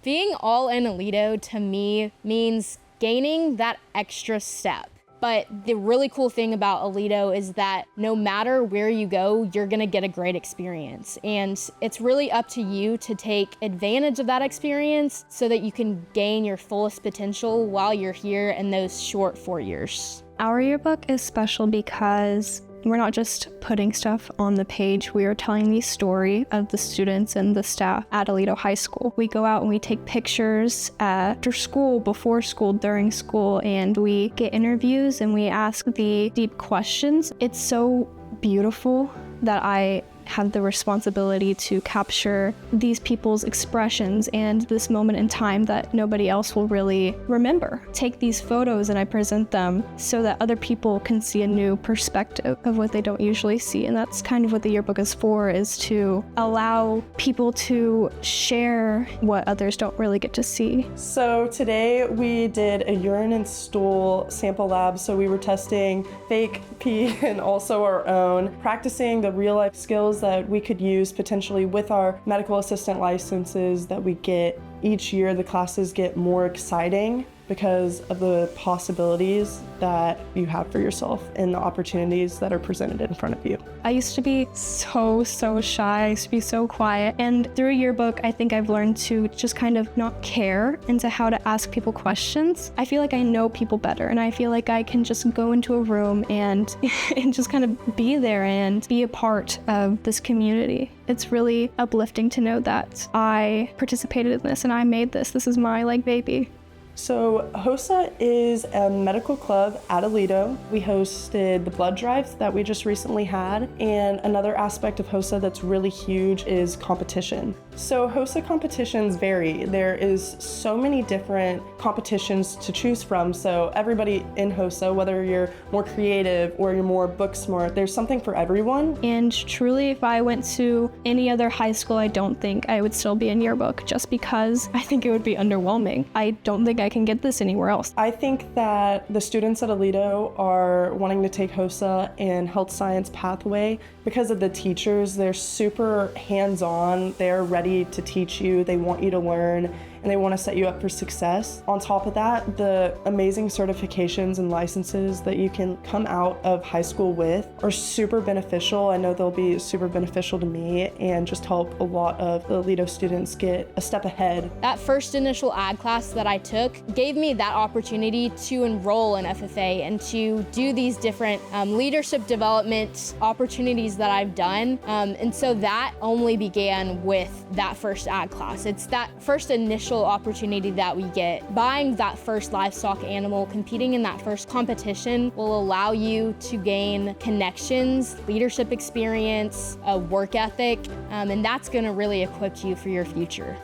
Being all in Aledo to me means gaining that extra step. But the really cool thing about Aledo is that no matter where you go, you're gonna get a great experience. And it's really up to you to take advantage of that experience so that you can gain your fullest potential while you're here in those short 4 years. Our yearbook is special because we're not just putting stuff on the page, we are telling the story of the students and the staff at Aledo High School. We go out and we take pictures after school, before school, during school, and we get interviews and we ask the deep questions. It's so beautiful that I have the responsibility to capture these people's expressions and this moment in time that nobody else will really remember. Take these photos and I present them so that other people can see a new perspective of what they don't usually see. And that's kind of what the yearbook is for, is to allow people to share what others don't really get to see. So today we did a urine and stool sample lab. So we were testing fake pee and also our own, practicing the real life skills that we could use potentially with our medical assistant licenses that we get each year. The classes get more exciting because of the possibilities that you have for yourself and the opportunities that are presented in front of you. I used to be so shy, I used to be so quiet, and through a yearbook, I think I've learned to just kind of not care into how to ask people questions. I feel like I know people better, and I feel like I can just go into a room and, and just kind of be there and be a part of this community. It's really uplifting to know that I participated in this and I made this. This is my baby. So HOSA is a medical club at Aledo. We hosted the blood drives that we just recently had, and another aspect of HOSA that's really huge is competition. So HOSA competitions vary. There is so many different competitions to choose from, so everybody in HOSA, whether you're more creative or you're more book smart, there's something for everyone. And truly, if I went to any other high school, I don't think I would still be in yearbook, just because I think it would be underwhelming. I don't think I can get this anywhere else. I think that the students at Aledo are wanting to take HOSA and health science pathway because of the teachers. They're super hands-on. They're ready to teach you. They want you to learn, and they want to set you up for success. On top of that, the amazing certifications and licenses that you can come out of high school with are super beneficial. I know they'll be super beneficial to me and just help a lot of the Aledo students get a step ahead. That first initial ag class that I took gave me that opportunity to enroll in FFA and to do these different leadership development opportunities that I've done. And so that only began with that first ag class. It's that first initial opportunity that we get. Buying that first livestock animal, competing in that first competition will allow you to gain connections, leadership experience, a work ethic, and that's gonna really equip you for your future.